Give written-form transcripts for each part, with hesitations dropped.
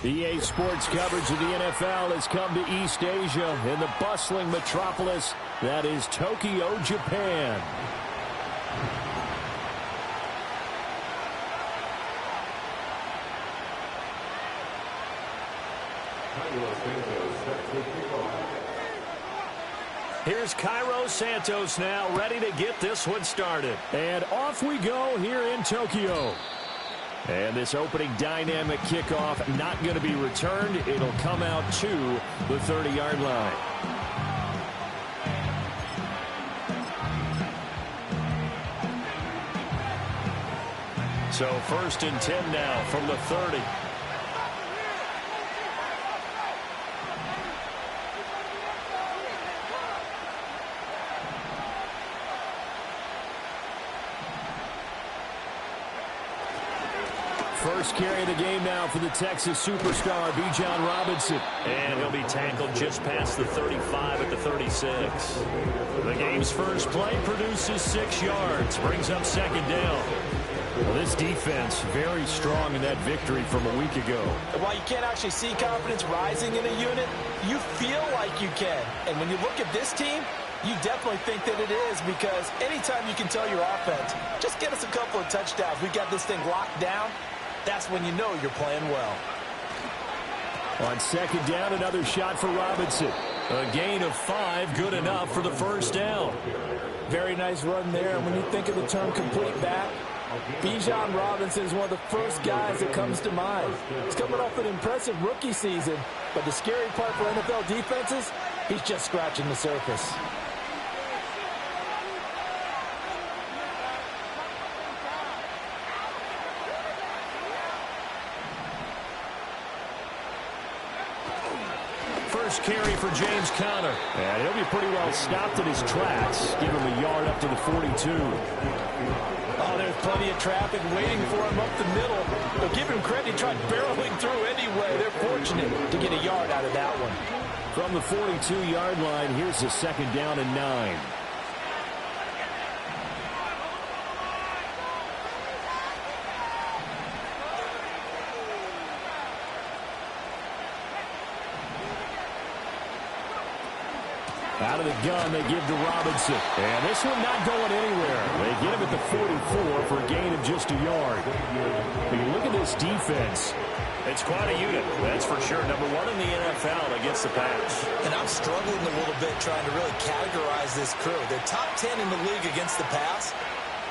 EA Sports coverage of the NFL has come to East Asia in the bustling metropolis that is Tokyo, Japan. Here's Cairo Santos now, ready to get this one started. And off we go here in Tokyo. And this opening dynamic kickoff not going to be returned. It'll come out to the 30-yard line. So 1st and 10 now from the 30. First carry of the game now for the Texas superstar, Bijan Robinson. And he'll be tackled just past the 35 at the 36. The game's first play produces 6 yards, brings up 2nd down. Well, this defense very strong in that victory from a week ago. While you can't actually see confidence rising in a unit, you feel like you can. And when you look at this team, you definitely think that it is, because anytime you can tell your offense, just get us a couple of touchdowns, we got this thing locked down, that's when you know you're playing well. On 2nd down, another shot for Robinson. A gain of 5, good enough for the 1st down. Very nice run there. And when you think of the term complete back, Bijan Robinson is one of the first guys that comes to mind. He's coming off an impressive rookie season, but the scary part for NFL defenses, he's just scratching the surface. First carry for James Conner. And he'll be pretty well stopped in his tracks. Give him a yard up to the 42. Oh, there's plenty of traffic waiting for him up the middle. But give him credit, he tried barreling through anyway. They're fortunate to get a yard out of that one. From the 42-yard line, here's a 2nd down and 9. Out of the gun, they give to Robinson. And this one not going anywhere. They get him at the 44 for a gain of just a yard. When you look at this defense, it's quite a unit, that's for sure. Number 1 in the NFL against the pass. And I'm struggling a little bit trying to really categorize this crew. They're top 10 in the league against the pass,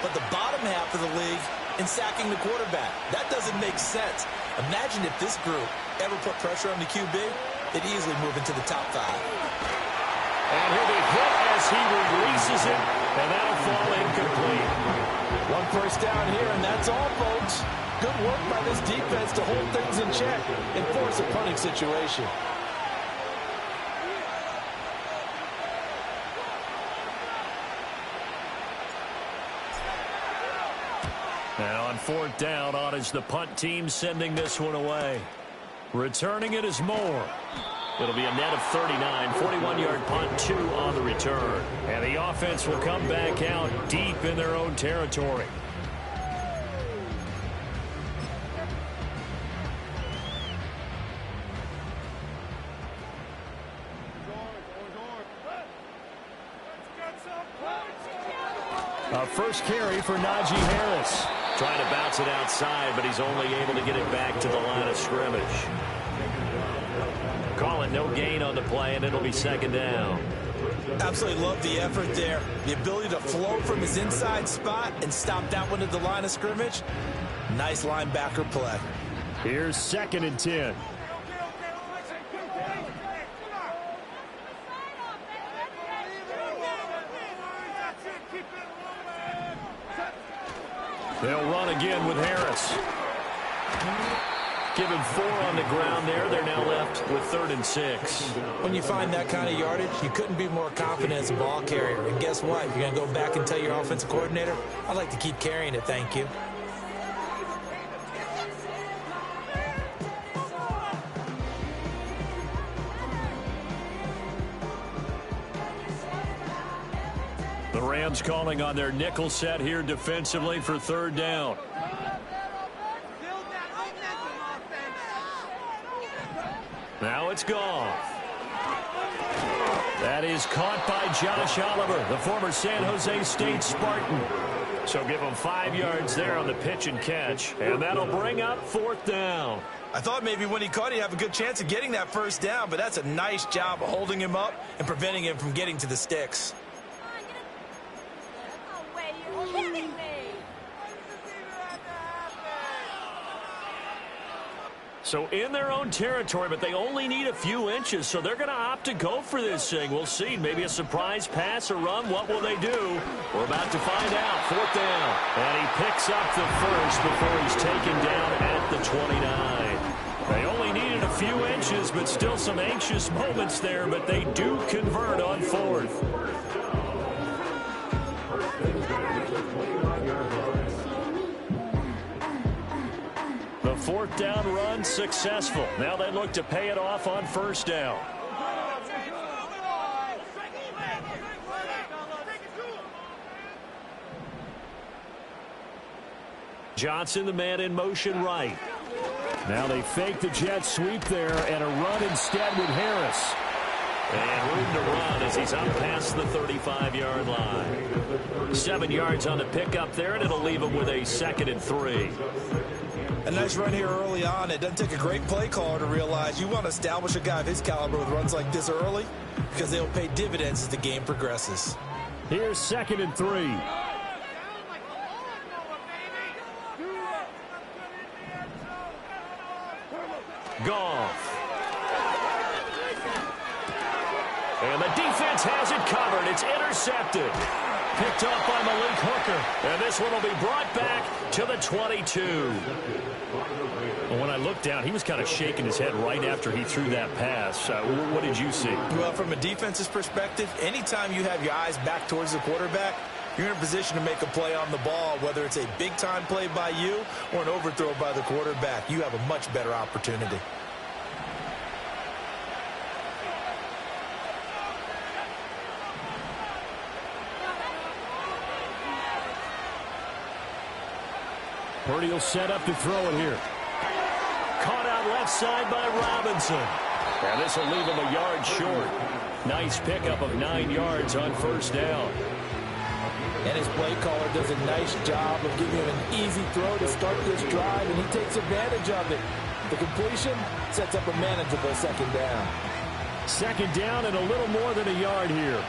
but the bottom half of the league in sacking the quarterback. That doesn't make sense. Imagine if this group ever put pressure on the QB, they'd easily move into the top 5. And he'll be hit as he releases it, and that'll fall incomplete. 1 first down here, and that's all, folks. Good work by this defense to hold things in check and force a punting situation. Now on 4th down, on is the punt team sending this one away. Returning it is Moore. It'll be a net of 39, 41-yard punt, 2 on the return. And the offense will come back out deep in their own territory. A first carry for Najee Harris. Trying to bounce it outside, but he's only able to get it back to the line of scrimmage. Call it no gain on the play, and it'll be 2nd down. Absolutely love the effort there. The ability to float from his inside spot and stop that one at the line of scrimmage. Nice linebacker play. Here's 2nd and 10. They'll run again with Harris. Give him 4 on the ground there. They're now left with 3rd and 6. When you find that kind of yardage, you couldn't be more confident as a ball carrier. And guess what? You're going to go back and tell your offensive coordinator, I'd like to keep carrying it, thank you. The Rams calling on their nickel set here defensively for 3rd down. Now it's Goff. That is caught by Josh Oliver, the former San Jose State Spartan. So give him 5 yards there on the pitch and catch. And that'll bring up 4th down. I thought maybe when he caught, he'd have a good chance of getting that first down, but that's a nice job of holding him up and preventing him from getting to the sticks. So in their own territory, but they only need a few inches, so they're going to opt to go for this thing. We'll see. Maybe a surprise pass or run. What will they do? We're about to find out. 4th down. And he picks up the first before he's taken down at the 29. They only needed a few inches, but still some anxious moments there, but they do convert on 4th. The 4th down run successful. Now they look to pay it off on 1st down. Johnson, the man in motion right. Now they fake the jet sweep there and a run instead with Harris. And room to run as he's up past the 35-yard line. 7 yards on the pickup there, and it'll leave him with a 2nd and 3. A nice run here early on. It doesn't take a great play caller to realize you want to establish a guy of his caliber with runs like this early because they'll pay dividends as the game progresses. Here's 2nd and 3. Goff. And the defense has it covered. It's intercepted. Picked up by Malik Hooker. And this one will be brought back to the 22. Well, when I looked down, he was kind of shaking his head right after he threw that pass. What did you see? Well, from a defense's perspective, anytime you have your eyes back towards the quarterback, you're in a position to make a play on the ball, whether it's a big-time play by you or an overthrow by the quarterback. You have a much better opportunity. Purdy will set up to throw it here. Caught out left side by Robinson. And this will leave him a yard short. Nice pickup of 9 yards on 1st down. And his play caller does a nice job of giving him an easy throw to start this drive, and he takes advantage of it. The completion sets up a manageable 2nd down. 2nd down and a little more than a yard here.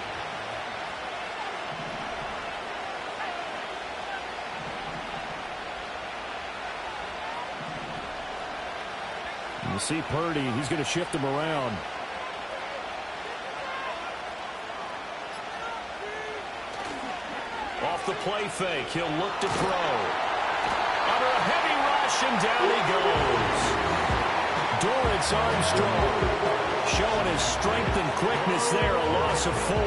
You see Purdy, he's going to shift him around. Off the play fake, he'll look to throw. Under a heavy rush, and down he goes. Dorrance Armstrong showing his strength and quickness there, a loss of 4.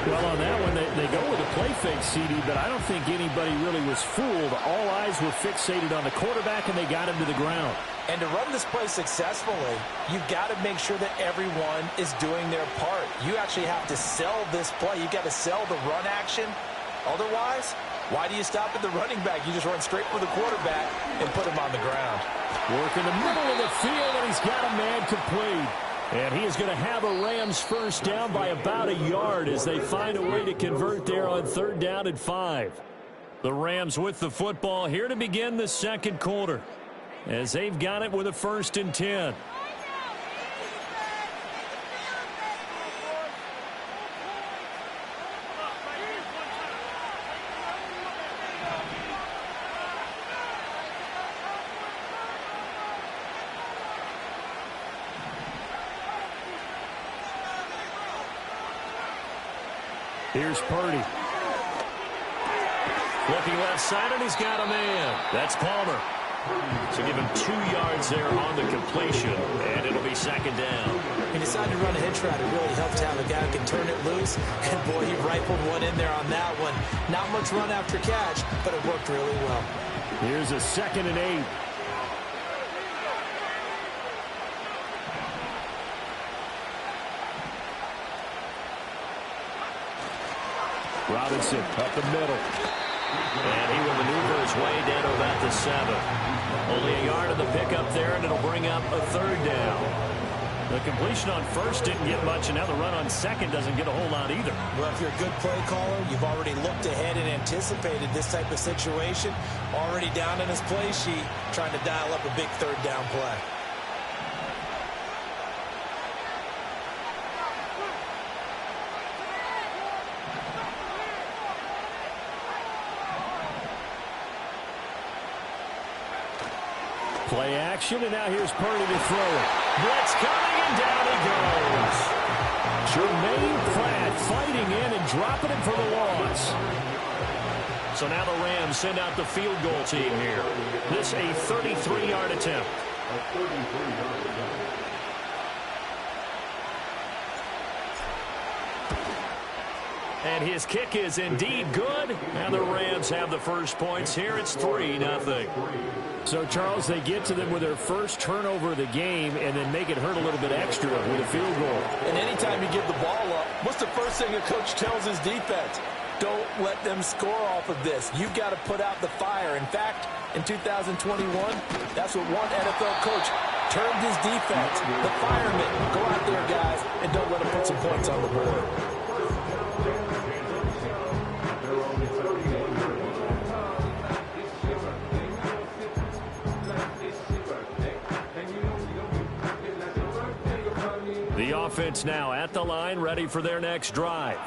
Well, on that one, they go with a play fake, CD, but I don't think anybody really was fooled. All eyes were fixated on the quarterback, and they got him to the ground. And to run this play successfully, you've got to make sure that everyone is doing their part. You actually have to sell this play. You've got to sell the run action. Otherwise, why do you stop at the running back? You just run straight for the quarterback and put him on the ground. Work in the middle of the field, and he's got a man complete. And he is going to have a Rams 1st down by about a yard as they find a way to convert there on 3rd down and 5. The Rams with the football here to begin the 2nd quarter, as they've got it with a 1st and 10. Here's Purdy. Looking left side, and he's got a man. That's Palmer. So give him 2 yards there on the completion, and it'll be 2nd down. He decided to run a hitch route. It really helped to have a guy who can turn it loose. And, boy, he rifled one in there on that one. Not much run after catch, but it worked really well. Here's a 2nd and 8. Robinson up the middle. And he will maneuver his his way down to about the 7. Only a yard of the pickup there, and it'll bring up a 3rd down. The completion on first didn't get much, and now the run on second doesn't get a whole lot either. Well, if you're a good play caller, you've already looked ahead and anticipated this type of situation. Already down in his play sheet, trying to dial up a big 3rd down play. Play action, and now here's Purdy to throw it. Blitz coming, and down he goes. Jermaine Pratt fighting in and dropping him for the loss. So now the Rams send out the field goal team here. This a 33-yard attempt. And his kick is indeed good. And the Rams have the first points here. It's 3-0. So, Charles, they get to them with their first turnover of the game and then make it hurt a little bit extra with a field goal. And anytime you give the ball up, what's the first thing a coach tells his defense? Don't let them score off of this. You've got to put out the fire. In fact, in 2021, that's what one NFL coach termed his defense. The firemen. Go out there, guys, and don't let them put some points on the board. The offense now at the line, ready for their next drive.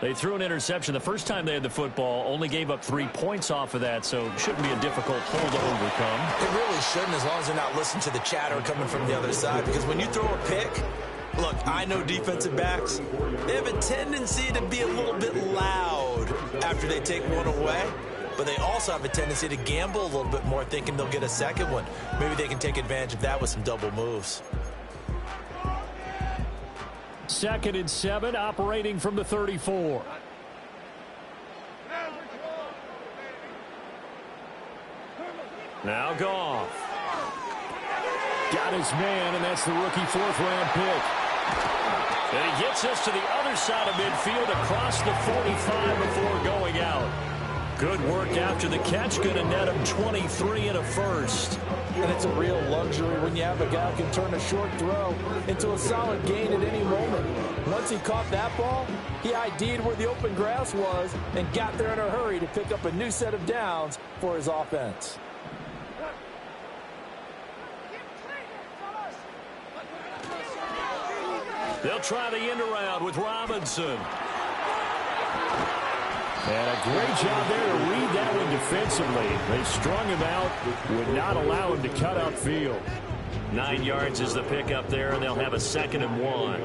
They threw an interception the first time they had the football, only gave up 3 points off of that, so it shouldn't be a difficult hole to overcome. It really shouldn't, as long as they're not listening to the chatter coming from the other side, because when you throw a pick, look, I know defensive backs, they have a tendency to be a little bit loud after they take one away, but they also have a tendency to gamble a little bit more, thinking they'll get a second one. Maybe they can take advantage of that with some double moves. 2nd and 7, operating from the 34. Now Goff. Got his man, and that's the rookie 4th-round pick. And he gets us to the other side of midfield across the 45 before going out. Good work after the catch. Going to net him 23 and a first. And it's a real luxury when you have a guy who can turn a short throw into a solid gain at any moment. Once he caught that ball, he ID'd where the open grass was and got there in a hurry to pick up a new set of downs for his offense. They'll try the end around with Robinson. And a great job there to read that one defensively. They strung him out, would not allow him to cut upfield. 9 yards is the pickup there, and they'll have a 2nd and 1.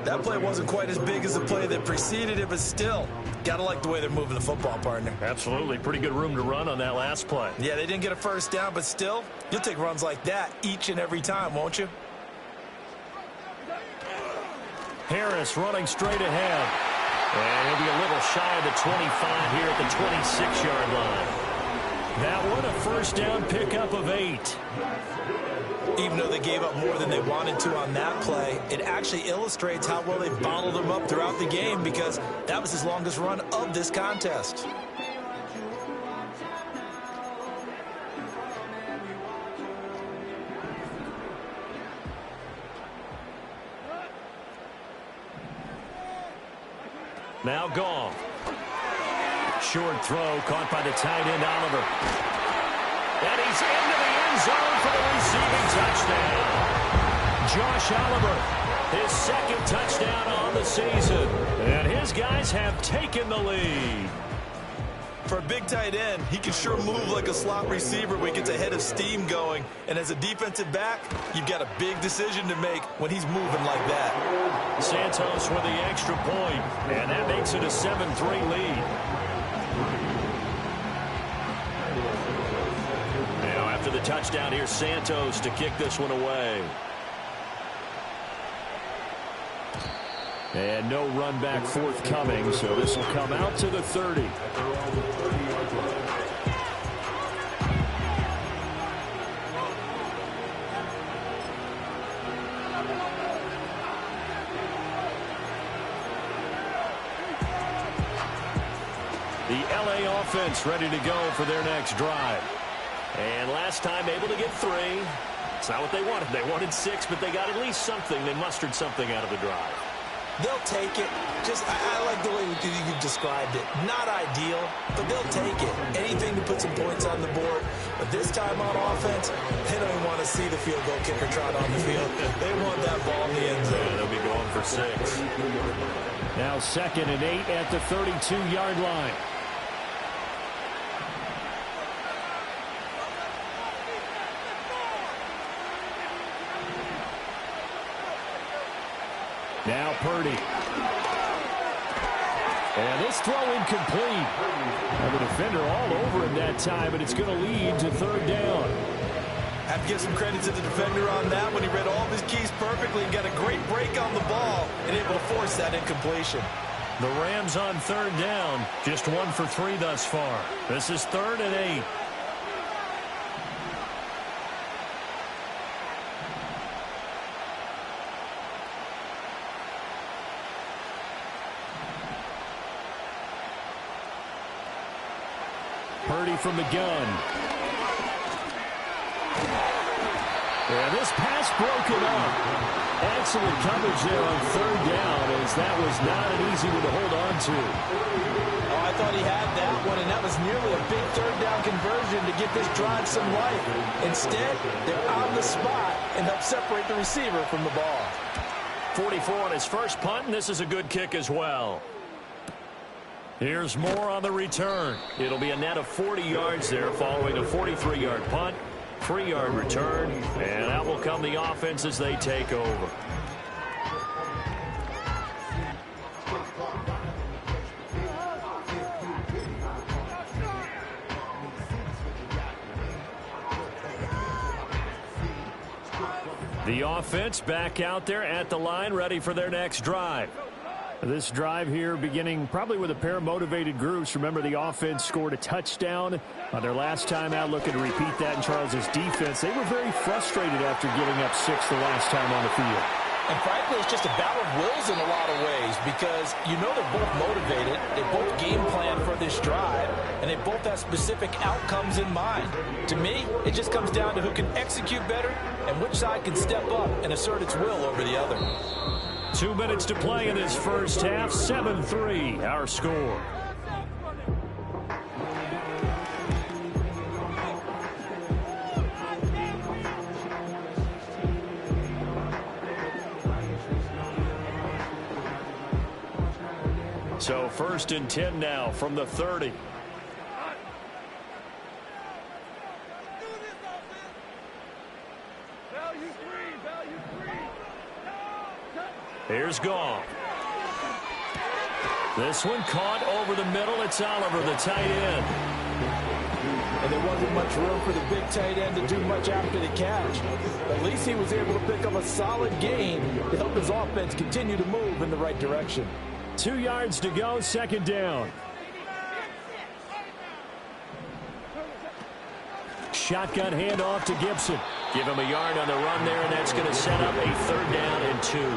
That play wasn't quite as big as the play that preceded it, but still, got to like the way they're moving the football, partner. Absolutely. Pretty good room to run on that last play. Yeah, they didn't get a first down, but still, you'll take runs like that each and every time, won't you? Harris running straight ahead. And he'll be a little shy of the 25 here at the 26-yard line. That one, a first down pickup of 8. Even though they gave up more than they wanted to on that play, it actually illustrates how well they bottled them up throughout the game, because that was his longest run of this contest. Now Goff. Short throw caught by the tight end, Oliver. And he's into the end zone for the receiving touchdown. Josh Oliver, his 2nd touchdown on the season. And his guys have taken the lead. For a big tight end, he can sure move like a slot receiver when he gets a head of steam going. And as a defensive back, you've got a big decision to make when he's moving like that. Santos with the extra point, and that makes it a 7-3 lead. Now after the touchdown, here's Santos to kick this one away. And no run back forthcoming, so this will come out to the 30. The LA offense ready to go for their next drive. And last time able to get 3. It's not what they wanted. They wanted 6, but they got at least something. They mustered something out of the drive. They'll take it. I like the way you described it. Not ideal, but they'll take it. Anything to put some points on the board. But this time on offense, they don't even want to see the field goal kicker trot on the field. They want that ball in the end zone. Yeah, they'll be going for 6. Now 2nd and 8 at the 32-yard line. Now Purdy. And this throw incomplete. And the defender all over him that time, and it's going to lead to 3rd down. I have to give some credit to the defender on that when he read all of his keys perfectly and got a great break on the ball and able to force that incompletion. The Rams on 3rd down. Just 1 for 3 thus far. This is 3rd and 8. Purdy from the gun. And this pass broken up. Excellent coverage there on 3rd down, as that was not an easy one to hold on to. Oh, I thought he had that one, and that was nearly a big 3rd down conversion to give this drive some life. Instead, they're on the spot and help separate the receiver from the ball. 44 on his first punt, and this is a good kick as well. Here's more on the return. It'll be a net of 40 yards there following a 43-yard punt, 3-yard return, and out will come the offense as they take over. The offense back out there at the line, ready for their next drive. This drive here beginning probably with a pair of motivated groups. Remember, the offense scored a touchdown on their last time out, looking to repeat that in Charles's defense. They were very frustrated after giving up 6 the last time on the field. And frankly, it's just a battle of wills in a lot of ways because you know they're both motivated, they both game plan for this drive, and they both have specific outcomes in mind. To me, it just comes down to who can execute better and which side can step up and assert its will over the other. 2 minutes to play in this first half. 7-3 our score. So 1st and 10 now from the 30. Here's Goff. This one caught over the middle. It's Oliver, the tight end. And there wasn't much room for the big tight end to do much after the catch. At least he was able to pick up a solid gain to help his offense continue to move in the right direction. 2 yards to go, 2nd down. Shotgun handoff to Gibson. Give him a yard on the run there, and that's going to set up a 3rd down and 2.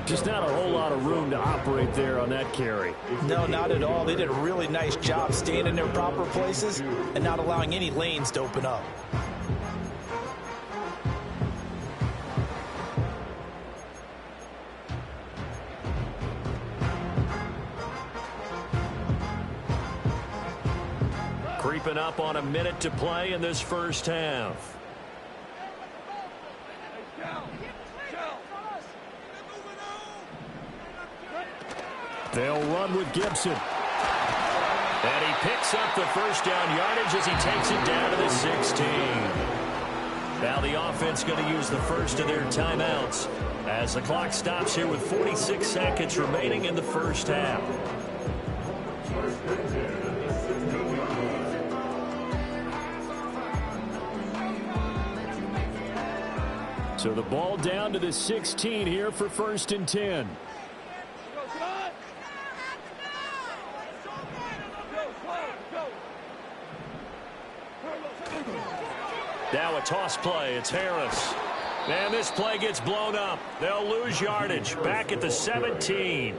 Just not a whole lot of room to operate there on that carry. No, not at all. They did a really nice job staying in their proper places and not allowing any lanes to open up. Creeping up on a minute to play in this first half. They'll run with Gibson. And he picks up the 1st down yardage as he takes it down to the 16. Now the offense going to use the first of their timeouts as the clock stops here with 46 seconds remaining in the first half. So the ball down to the 16 here for 1st and 10. Now a toss play. It's Harris. And this play gets blown up. They'll lose yardage. Back at the 17.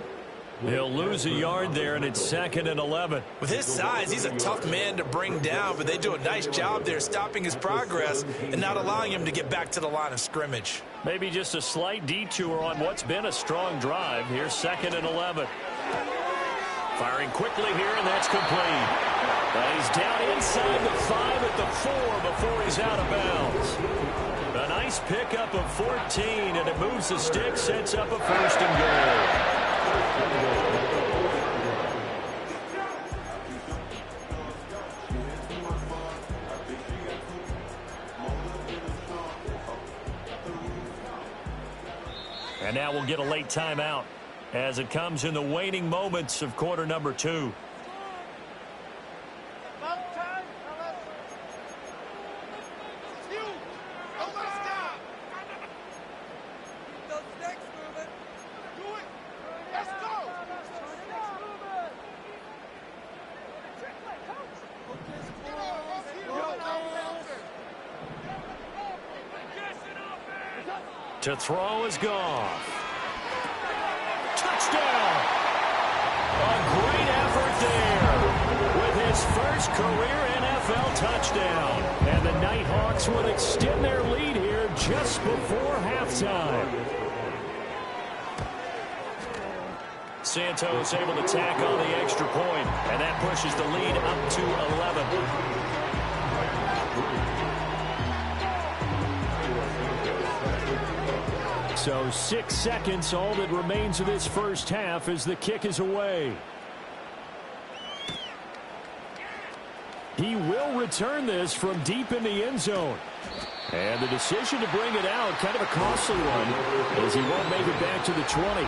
He'll lose a yard there, and it's 2nd and 11. With his size, he's a tough man to bring down, but they do a nice job there stopping his progress and not allowing him to get back to the line of scrimmage. Maybe just a slight detour on what's been a strong drive. Here's 2nd and 11. Firing quickly here, and that's complete. And he's down inside the 5 at the 4 before he's out of bounds. A nice pickup of 14, and it moves the stick, sets up a 1st and goal. And now we'll get a late timeout as it comes in the waning moments of quarter number 2. To throw is Goff. Touchdown! A great effort there with his first career NFL touchdown. And the Nighthawks would extend their lead here just before halftime. Santos able to tack on the extra point, and that pushes the lead up to 11. So 6 seconds, all that remains of this first half as the kick is away. He will return this from deep in the end zone. And the decision to bring it out, kind of a costly one, as he won't make it back to the 20.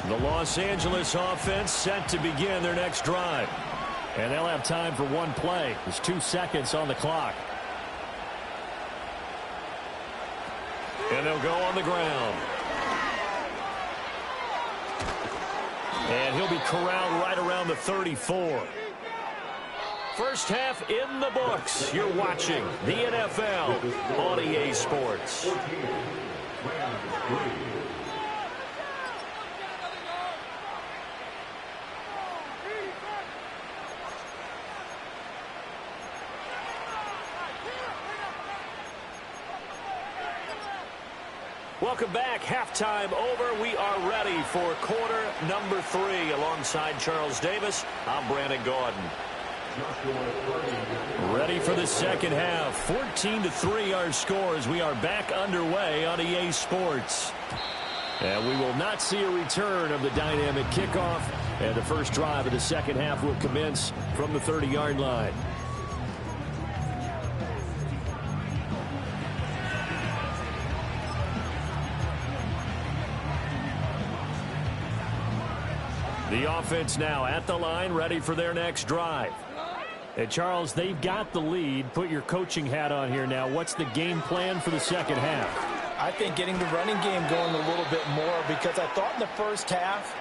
The Los Angeles offense set to begin their next drive. And they'll have time for one play. There's 2 seconds on the clock. And they'll go on the ground. And he'll be corralled right around the 34. First half in the books. You're watching the NFL on EA Sports. Welcome back. Halftime over. We are ready for quarter number 3. Alongside Charles Davis, I'm Brandon Gaudin. Ready for the second half. 14-3 our score as we are back underway on EA Sports. And we will not see a return of the dynamic kickoff. And the first drive of the second half will commence from the 30-yard line. The offense now at the line, ready for their next drive. And Charles, they've got the lead. Put your coaching hat on here now. What's the game plan for the second half? I think getting the running game going a little bit more, because I thought in the first half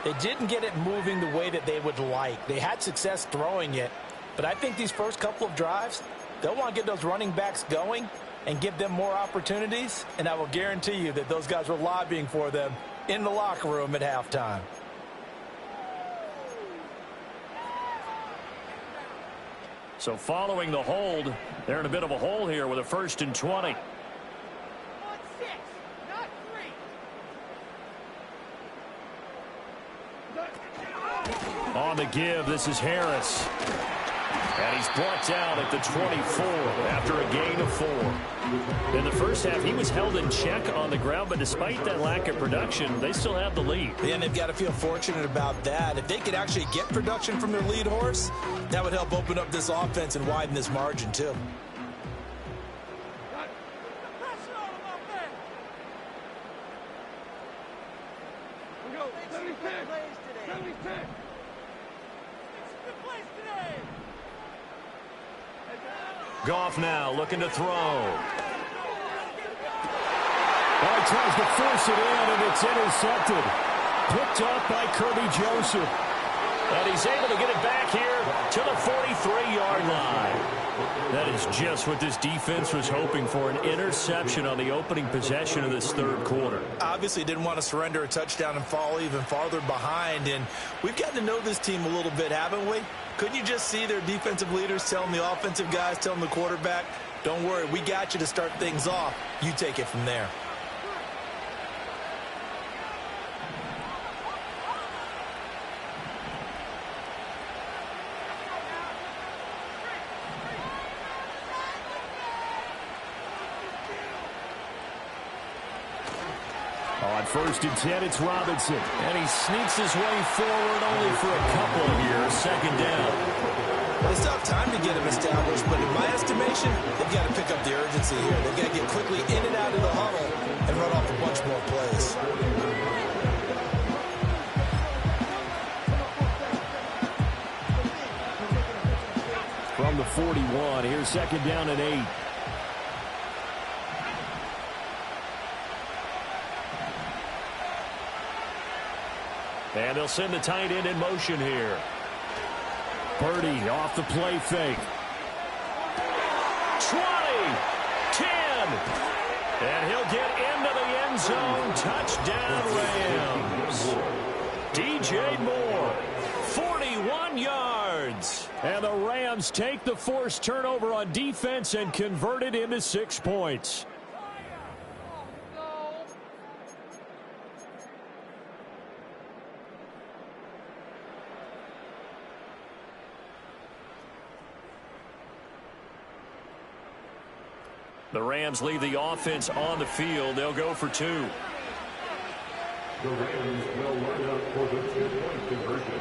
they didn't get it moving the way that they would like. They had success throwing it, but I think these first couple of drives, they'll want to get those running backs going and give them more opportunities, and I will guarantee you that those guys were lobbying for them in the locker room at halftime. So following the hold, they're in a bit of a hole here with a 1st and 20. On the give, this is Harris. And he's brought down at the 24 after a gain of 4. In the first half, he was held in check on the ground, but despite that lack of production, they still have the lead. And they've got to feel fortunate about that. If they could actually get production from their lead horse, that would help open up this offense and widen this margin, too. Goff now looking to throw. Well, he tries to force it in, and it's intercepted. Picked off by Kirby Joseph. And he's able to get it back here to the 43-yard line. That is just what this defense was hoping for, an interception on the opening possession of this third quarter. Obviously didn't want to surrender a touchdown and fall even farther behind. And we've gotten to know this team a little bit, haven't we? Couldn't you just see their defensive leaders telling the offensive guys, telling the quarterback, don't worry, we got you to start things off. You take it from there. On 1st and 10, it's Robinson. And he sneaks his way forward only for a couple of years. Second down. It's tough time to get him established, but in my estimation, they've got to pick up the urgency here. They've got to get quickly in and out of the huddle and run off a bunch more plays. From the 41, here's 2nd down and 8. And they'll send the tight end in motion here. Purdy off the play fake. 20, 10, and he'll get into the end zone. Touchdown, Rams. DJ Moore, 41 yards. And the Rams take the forced turnover on defense and convert it into 6 points. The Rams leave the offense on the field. They'll go for 2. The Rams will line up for the 2-point conversion.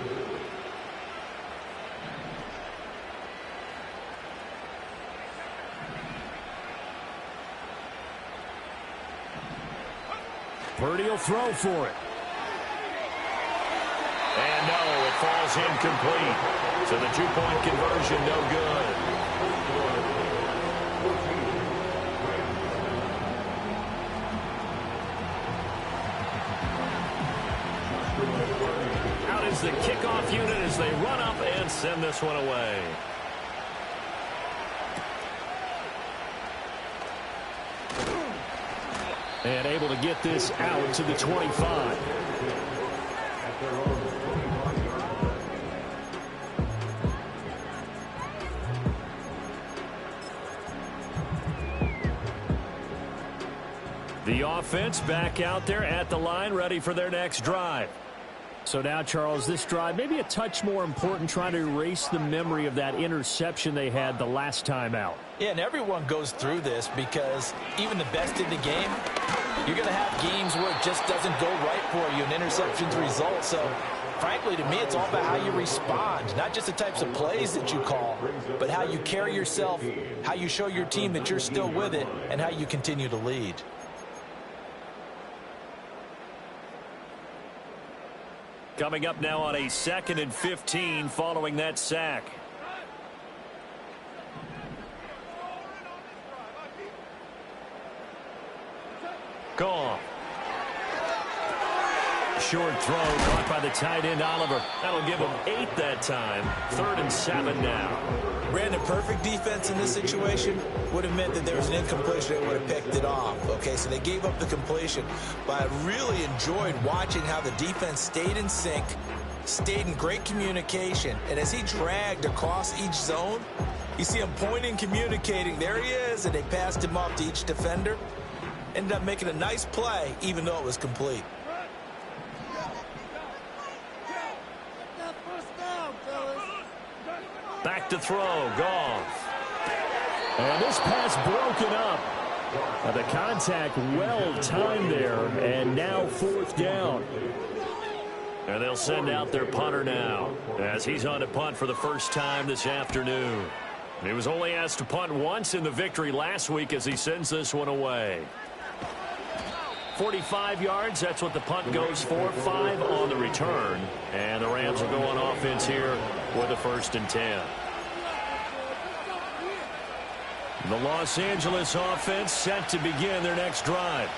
Purdy will throw for it. And no, it falls incomplete. So the 2-point conversion no good. Out is the kickoff unit as they run up and send this one away. And able to get this out to the 25. The offense back out there at the line, ready for their next drive. So now, Charles, this drive maybe a touch more important, trying to erase the memory of that interception they had the last time out. Yeah, and everyone goes through this because even the best in the game, you're going to have games where it just doesn't go right for you, and interceptions result. So, frankly, to me, it's all about how you respond, not just the types of plays that you call, but how you carry yourself, how you show your team that you're still with it, and how you continue to lead. Coming up now on a 2nd and 15 following that sack. Goff. Short throw caught by the tight end Oliver. That'll give him 8 that time. 3rd and 7 now. Brandon, perfect defense in this situation would have meant that there was an incompletion and would have picked it off. Okay, so they gave up the completion. But I really enjoyed watching how the defense stayed in sync, stayed in great communication. And as he dragged across each zone, you see him pointing, communicating. There he is, and they passed him off to each defender. Ended up making a nice play, even though it was complete. Back to throw, Goff. And this pass broken up. The contact well timed there, and now 4th down. And they'll send out their punter now, as he's on to punt for the first time this afternoon. He was only asked to punt once in the victory last week as he sends this one away. 45 yards, that's what the punt goes for. 5 on the return. And the Rams will go on offense here with a 1st and 10. The Los Angeles offense set to begin their next drive.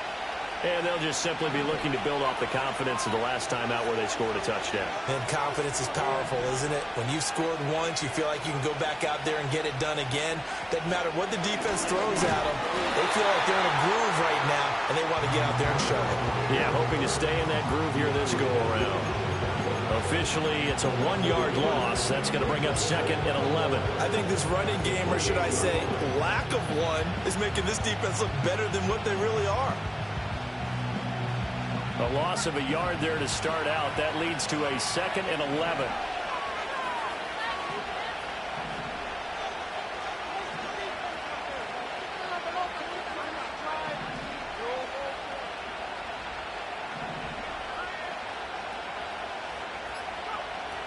And they'll just simply be looking to build off the confidence of the last time out where they scored a touchdown. And confidence is powerful, isn't it? When you've scored once, you feel like you can go back out there and get it done again. Doesn't matter what the defense throws at them. They feel like they're in a groove right now, and they want to get out there and show it. Yeah, hoping to stay in that groove here this go-around. Officially, it's a 1-yard loss. That's going to bring up second and 11. I think this running game, or should I say lack of one, is making this defense look better than what they really are. A loss of a yard there to start out. That leads to a second and 11.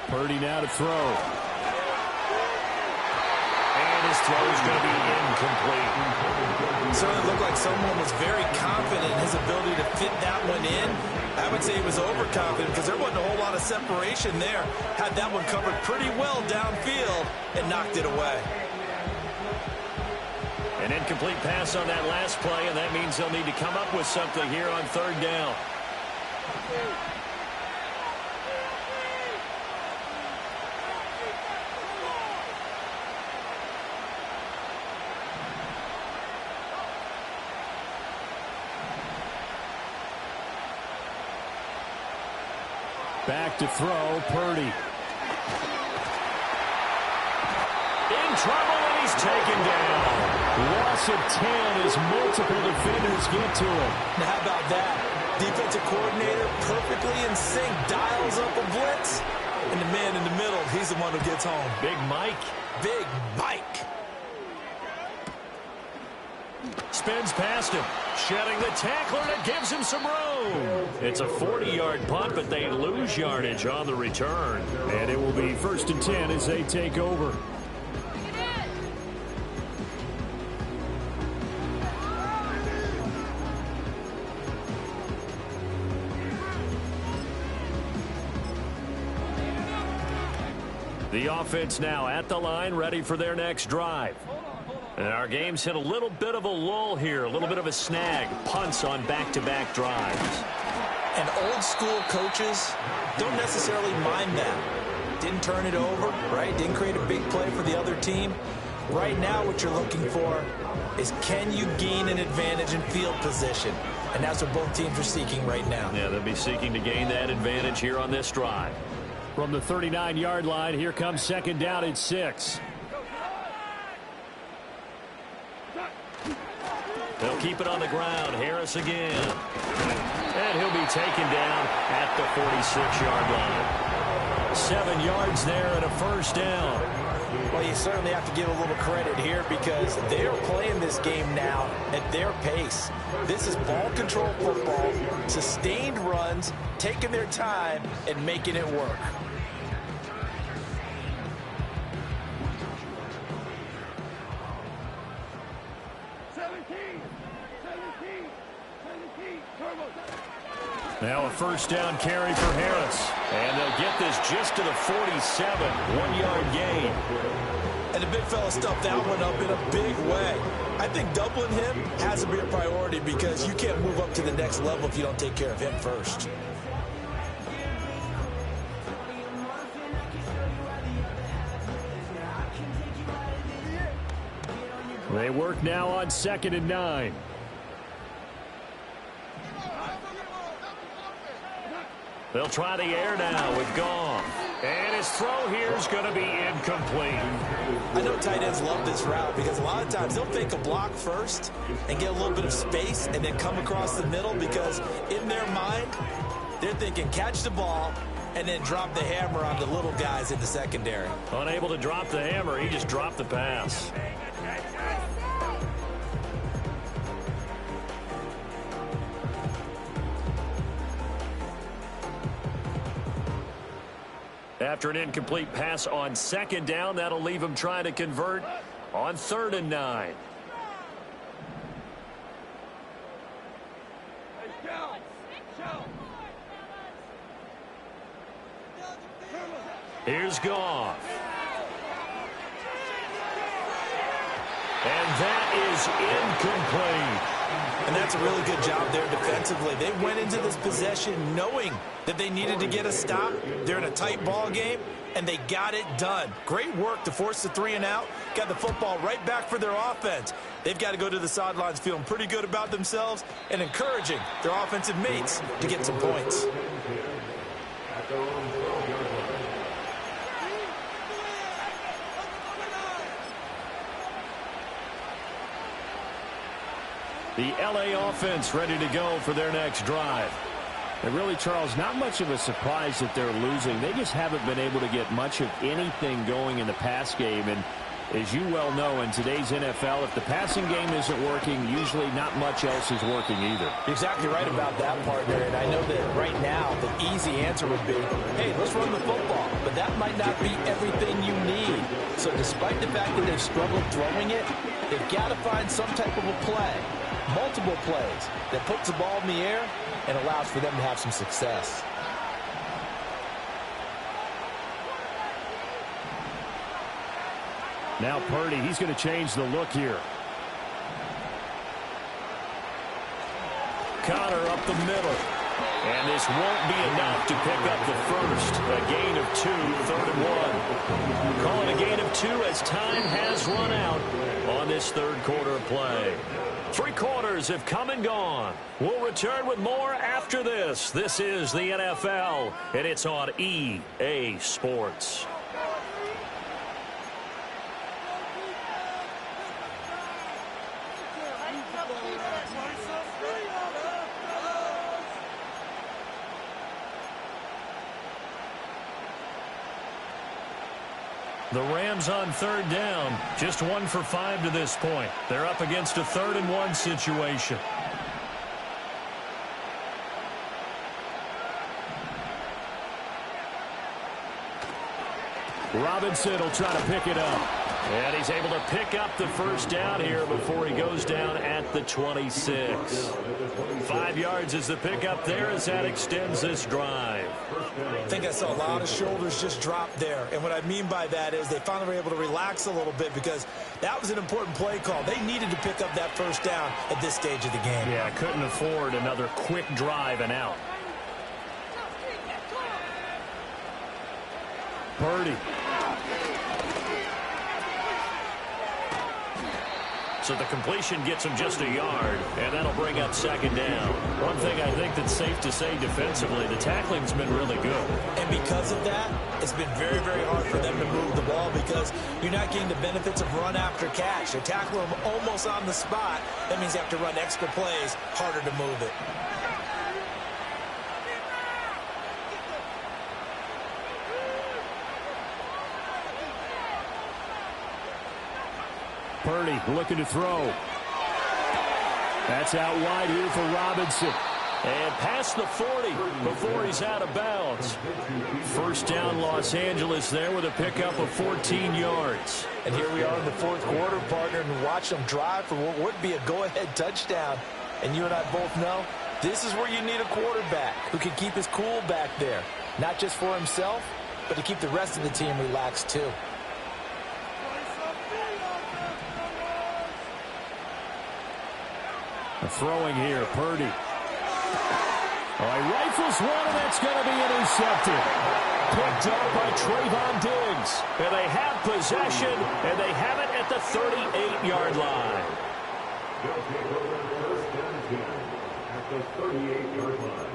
Purdy now to throw. And his throw is going to be incomplete. Certainly looked like someone was very confident in his ability to fit that one in. I would say he was overconfident because there wasn't a whole lot of separation there. Had that one covered pretty well downfield and knocked it away. An incomplete pass on that last play, and that means they'll need to come up with something here on third down. Back to throw, Purdy. In trouble, and he's taken down. Loss of 10 as multiple defenders get to him. Now how about that? Defensive coordinator perfectly in sync, dials up a blitz, and the man in the middle, he's the one who gets home. Big Mike. Big Mike. Spins past him. Shedding the tackler, and it gives him some room. It's a 40-yard punt, but they lose yardage on the return. And it will be 1st and 10 as they take over. The offense now at the line, ready for their next drive. And our game's hit a little bit of a lull here, a little bit of a snag. Punts on back-to-back drives. And old school coaches don't necessarily mind that. Didn't turn it over, right? Didn't create a big play for the other team. Right now what you're looking for is can you gain an advantage in field position? And that's what both teams are seeking right now. Yeah, they'll be seeking to gain that advantage here on this drive. From the 39-yard line, here comes second down at 6. They'll keep it on the ground. Harris again. And he'll be taken down at the 46-yard line. 7 yards there and a first down. Well, you certainly have to give a little credit here because they're playing this game now at their pace. This is ball control football, sustained runs, taking their time and making it work. Now a first down carry for Harris. And they'll get this just to the 47. 1-yard gain. And the big fella stuffed that one up in a big way. I think doubling him has to be a priority because you can't move up to the next level if you don't take care of him first. They work now on 2nd and 9. They'll try the air now with Goff. And his throw here is going to be incomplete. I know tight ends love this route because a lot of times they'll fake a block first and get a little bit of space and then come across the middle because in their mind, they're thinking catch the ball and then drop the hammer on the little guys in the secondary. Unable to drop the hammer, he just dropped the pass. After an incomplete pass on 2nd down, that'll leave him trying to convert on 3rd and 9. Here's Goff. And that is is incomplete. And that's a really good job there defensively. They went into this possession knowing that they needed to get a stop. They're in a tight ball game, and they got it done. Great work to force the 3 and out. Got the football right back for their offense. They've got to go to the sidelines feeling pretty good about themselves and encouraging their offensive mates to get some points. The L.A. offense ready to go for their next drive. And really, Charles, not much of a surprise that they're losing. They just haven't been able to get much of anything going in the pass game. And as you well know, in today's NFL, if the passing game isn't working, usually not much else is working either. You're exactly right about that, partner. And I know that right now the easy answer would be, hey, let's run the football. But that might not be everything you need. So despite the fact that they've struggled throwing it, they've got to find some type of a play, multiple plays, that puts the ball in the air and allows for them to have some success. Now Purdy, he's going to change the look here. Connor up the middle. And this won't be enough to pick up the first. A gain of 2, 3rd and 1. Calling a gain of 2 as time has run out on this third quarter of play. 3 quarters have come and gone. We'll return with more after this. This is the NFL, and it's on EA Sports. The Rams on 3rd down, just 1 for 5 to this point. They're up against a 3rd and 1 situation. Robinson will try to pick it up. And he's able to pick up the first down here before he goes down at the 26. 5 yards is the pickup there as that extends this drive. I think I saw a lot of shoulders just drop there. And what I mean by that is they finally were able to relax a little bit because that was an important play call. They needed to pick up that first down at this stage of the game. Yeah, couldn't afford another quick drive and out. Purdy. So the completion gets him just a yard, and that'll bring up 2nd down. One thing I think that's safe to say defensively, the tackling's been really good. And because of that, it's been very, very hard for them to move the ball because you're not getting the benefits of run after catch. They're tackling them almost on the spot. That means you have to run extra plays, harder to move it. Purdy looking to throw. That's out wide here for Robinson. And past the 40 before he's out of bounds. First down Los Angeles there with a pickup of 14 yards. And here we are in the 4th quarter, partner, and watch them drive for what would be a go-ahead touchdown. And you and I both know this is where you need a quarterback who can keep his cool back there. Not just for himself, but to keep the rest of the team relaxed too. Throwing here, Purdy. He rifles one, and that's going to be intercepted. Picked up by Trayvon Diggs. And they have possession, and they have it at the 38-yard line. At the 38-yard line.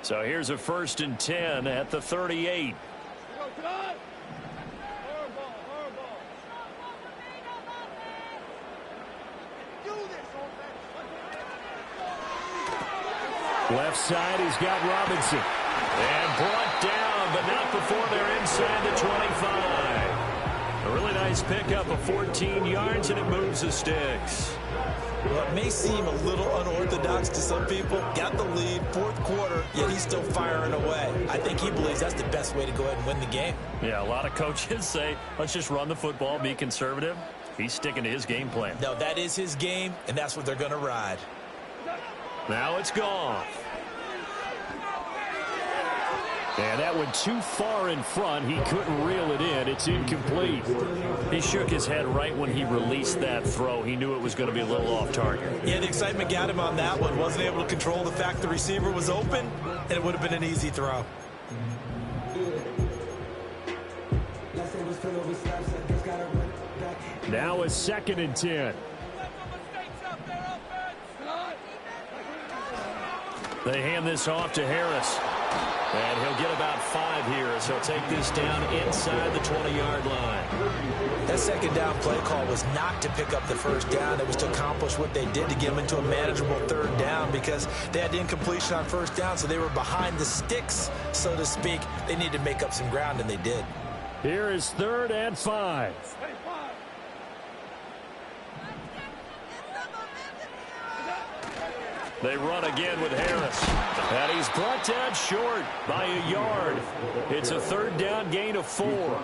So here's a 1st and 10 at the 38. Left side, he's got Robinson. And brought down, but not before they're inside the 25. A really nice pickup of 14 yards, and it moves the sticks. Well, it may seem a little unorthodox to some people. Got the lead, 4th quarter, yet he's still firing away. I think he believes that's the best. best way to go ahead and win the game. Yeah, a lot of coaches say, let's just run the football, be conservative. He's sticking to his game plan. No, that is his game, and that's what they're going to ride. Now it's gone. And that went too far in front. He couldn't reel it in. It's incomplete. He shook his head right when he released that throw. He knew it was going to be a little off target. Yeah, the excitement got him on that one. Wasn't able to control the fact the receiver was open, and it would have been an easy throw. Now a 2nd and 10. They hand this off to Harris. And he'll get about 5 here as he'll take this down inside the 20-yard line. That second down play call was not to pick up the first down. It was to accomplish what they did to get them into a manageable 3rd down because they had incompletion on 1st down, so they were behind the sticks, so to speak. They needed to make up some ground, and they did. Here is 3rd and 5. They run again with Harris. And he's brought down short by a yard. It's a 3rd down gain of 4.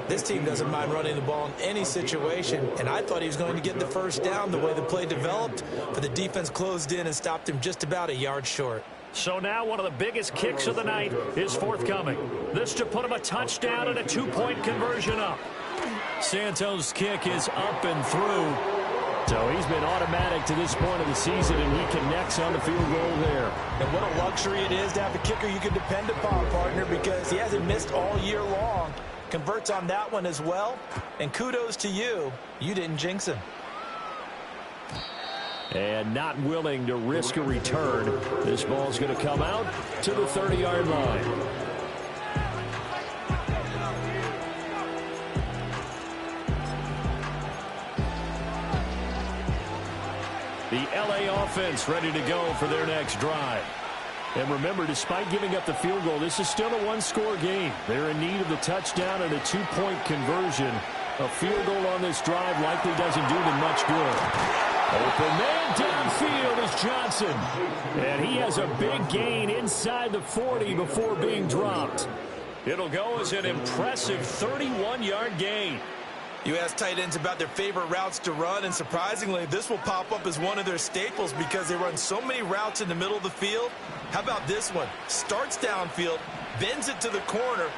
This team doesn't mind running the ball in any situation, and I thought he was going to get the first down the way the play developed, but the defense closed in and stopped him just about a yard short. So now one of the biggest kicks of the night is forthcoming. This to put him a touchdown and a 2-point conversion up. Santos' kick is up and through. So he's been automatic to this point of the season, and he connects on the field goal there. And what a luxury it is to have a kicker you can depend upon, partner, because he hasn't missed all year long. Converts on that one as well. And kudos to you. You didn't jinx him. And not willing to risk a return. This ball's going to come out to the 30-yard line. The LA offense ready to go for their next drive. And remember, despite giving up the field goal, this is still a 1-score game. They're in need of the touchdown and a 2-point conversion. A field goal on this drive likely doesn't do them much good. Open man downfield is Johnson. And he has a big gain inside the 40 before being dropped. It'll go as an impressive 31-yard gain. You ask tight ends about their favorite routes to run, and surprisingly, this will pop up as one of their staples because they run so many routes in the middle of the field. How about this one? Starts downfield, bends it to the corner,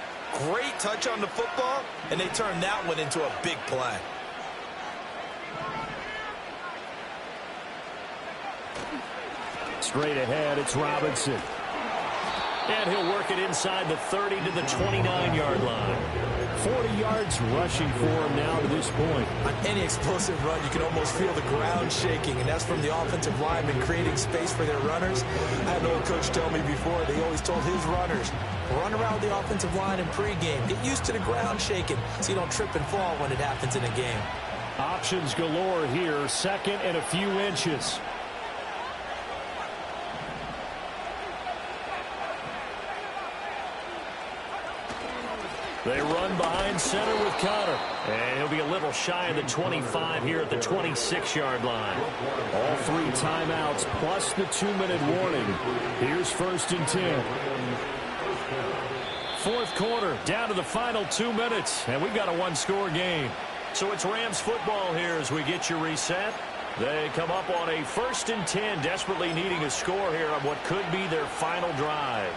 great touch on the football, and they turn that one into a big play. Straight ahead, it's Robinson. And he'll work it inside the 30 to the 29-yard line. 40 yards rushing for him now to this point. On any explosive run, you can almost feel the ground shaking, and that's from the offensive linemen creating space for their runners. I had an old coach tell me before, they always told his runners, run around the offensive line in pregame. Get used to the ground shaking so you don't trip and fall when it happens in a game. Options galore here, 2nd and a few inches. They run behind center with Connor. And he'll be a little shy of the 25 here at the 26-yard line. All 3 timeouts plus the 2-minute warning. Here's 1st and 10. 4th quarter, down to the final 2 minutes. And we've got a 1-score game. So it's Rams football here as we get you reset. They come up on a 1st and 10, desperately needing a score here on what could be their final drive.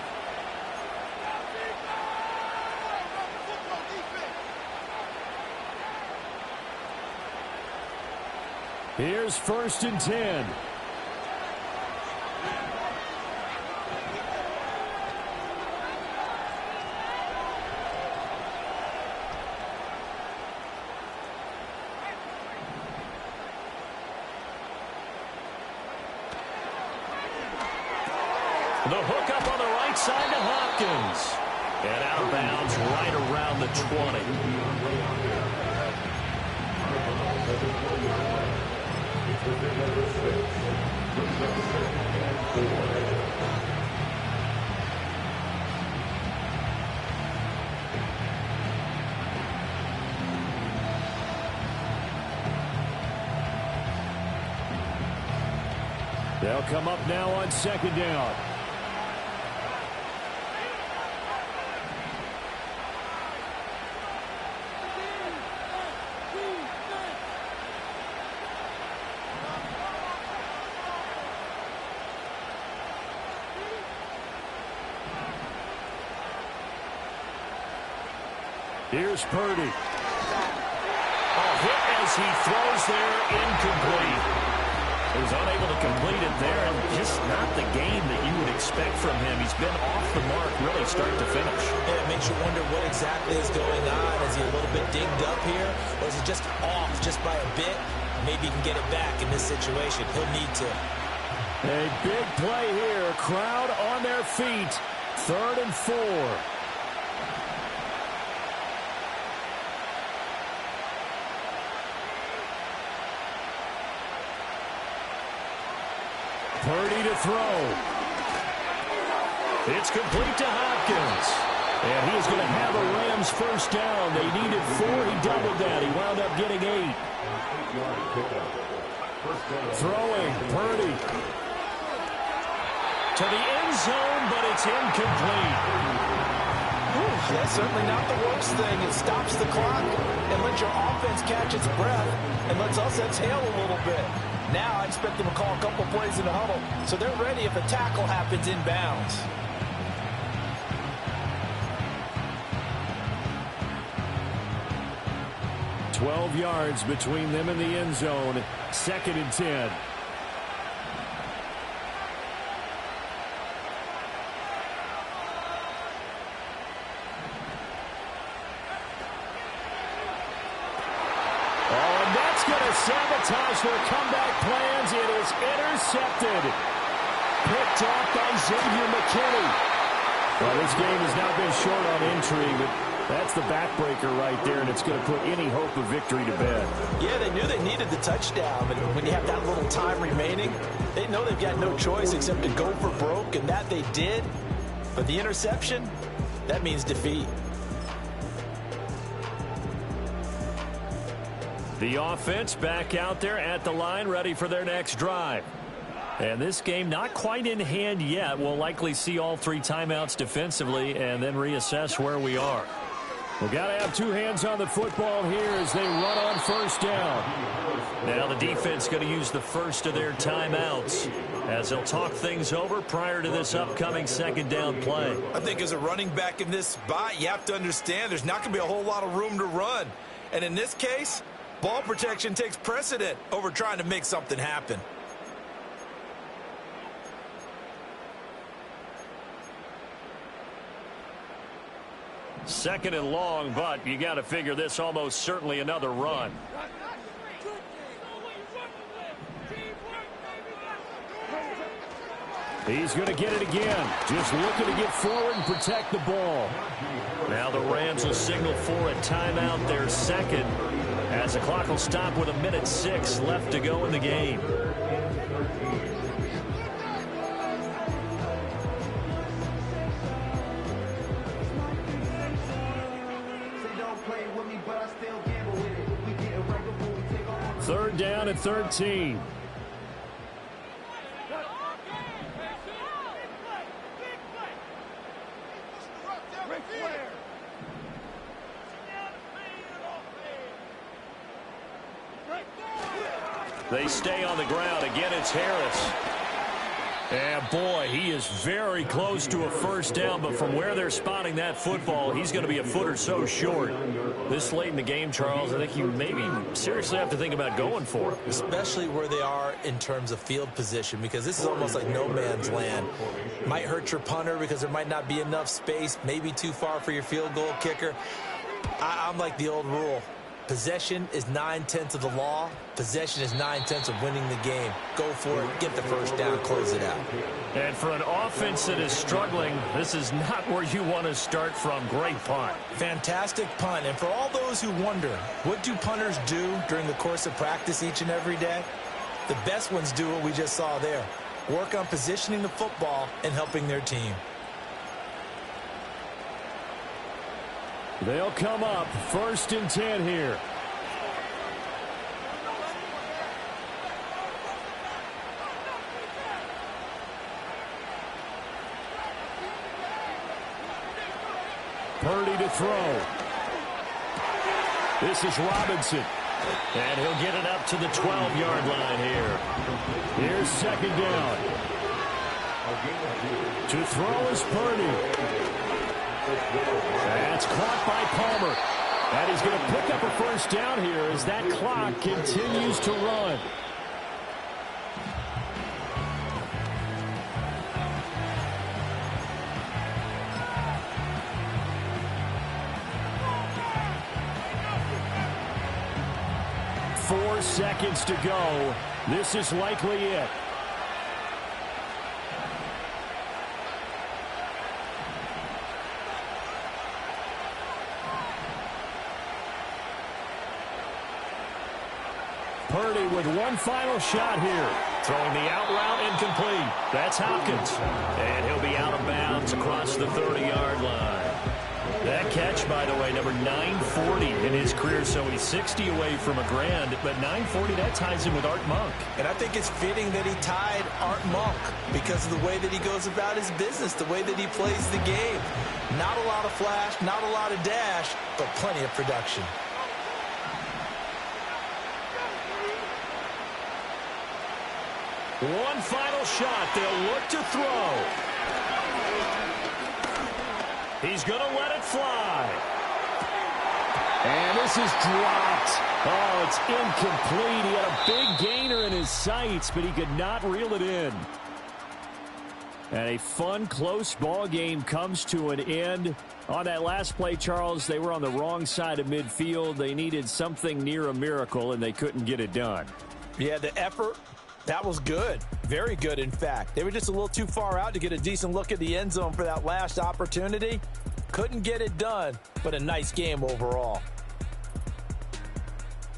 Here's 1st and 10. The hook up on the right side to Hopkins. And out of bounds right around the 20. They'll come up now on 2nd down. Here's Purdy. Oh, hit as he throws there, incomplete. He was unable to complete it there, and just not the game that you would expect from him. He's been off the mark really start to finish. Yeah, it makes you wonder what exactly is going on. Is he a little bit dinged up here, or is he just off just by a bit? Maybe he can get it back in this situation. He'll need to. A big play here. Crowd on their feet. 3rd and 4. Purdy to throw. It's complete to Hopkins. And he's going to have a Rams first down. They needed 4. He doubled that. He wound up getting 8. Throwing. Purdy. To the end zone, but it's incomplete. That's certainly not the worst thing. It stops the clock and lets your offense catch its breath and lets us exhale a little bit. Now I expect them to call a couple plays in the huddle so they're ready if a tackle happens inbounds. $12 yards between them and the end zone. 2nd and 10. Sabotage their comeback plans. It is intercepted. Picked off by Xavier McKinney. Well, this game has now been short on intrigue, but that's the backbreaker right there, and it's going to put any hope of victory to bed. Yeah, they knew they needed the touchdown, but when you have that little time remaining, they know they've got no choice except to go for broke, and that they did. But the interception, that means defeat. The offense back out there at the line, ready for their next drive. And this game not quite in hand yet. We'll likely see all 3 timeouts defensively and then reassess where we are. We've got to have 2 hands on the football here as they run on first down. Now the defense going to use the first of their timeouts as they'll talk things over prior to this upcoming 2nd down play. I think as a running back in this spot, you have to understand there's not going to be a whole lot of room to run. And in this case, ball protection takes precedent over trying to make something happen. Second and long, but you got to figure this almost certainly another run. He's going to get it again. Just looking to get forward and protect the ball. Now the Rams will signal for a timeout, their second, as the clock will stop with 1:06 left to go in the game. Third down at 13. They stay on the ground. Again, it's Harris. And boy, he is very close to a first down, but from where they're spotting that football, he's going to be a foot or so short. This late in the game, Charles, I think you maybe seriously have to think about going for it. Especially where they are in terms of field position, because this is almost like no man's land. Might hurt your punter because there might not be enough space, maybe too far for your field goal kicker. I'm like the old rule. Possession is 9/10 of the law. Possession is 9/10 of winning the game. Go for it. Get the first down. Close it out. And for an offense that is struggling, this is not where you want to start from. Great punt. Fantastic punt. And for all those who wonder, what do punters do during the course of practice each and every day? The best ones do what we just saw there. Work on positioning the football and helping their team. They'll come up 1st and 10 here. Purdy to throw. This is Robinson. And he'll get it up to the 12-yard line here. Here's 2nd down. To throw is Purdy. That's caught by Palmer. And he's going to pick up a first down here as that clock continues to run. Four seconds to go. This is likely it. Purdy with one final shot here. Throwing the out route incomplete. That's Hopkins. And he'll be out of bounds across the 30-yard line. That catch, by the way, number 940 in his career, so he's 60 away from a grand, but 940, that ties him with Art Monk. And I think it's fitting that he tied Art Monk because of the way that he goes about his business, the way that he plays the game. Not a lot of flash, not a lot of dash, but plenty of production. One final shot. They'll look to throw. He's going to let it fly. And this is dropped. Oh, it's incomplete. He had a big gainer in his sights, but he could not reel it in. And a fun, close ball game comes to an end. On that last play, Charles, they were on the wrong side of midfield. They needed something near a miracle, and they couldn't get it done. Yeah, the effort, that was good. Very good, in fact. They were just a little too far out to get a decent look at the end zone for that last opportunity. Couldn't get it done, but a nice game overall.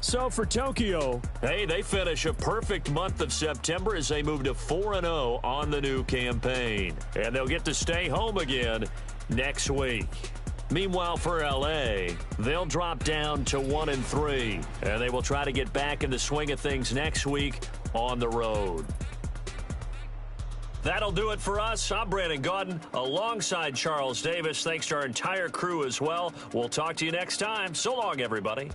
So for Tokyo, hey, they finish a perfect month of September as they move to 4-0 on the new campaign. And they'll get to stay home again next week. Meanwhile, for L.A., they'll drop down to 1-3, and they will try to get back in the swing of things next week on the road. That'll do it for us. I'm Brandon Gaudin alongside Charles Davis. Thanks to our entire crew as well. We'll talk to you next time. So long, everybody.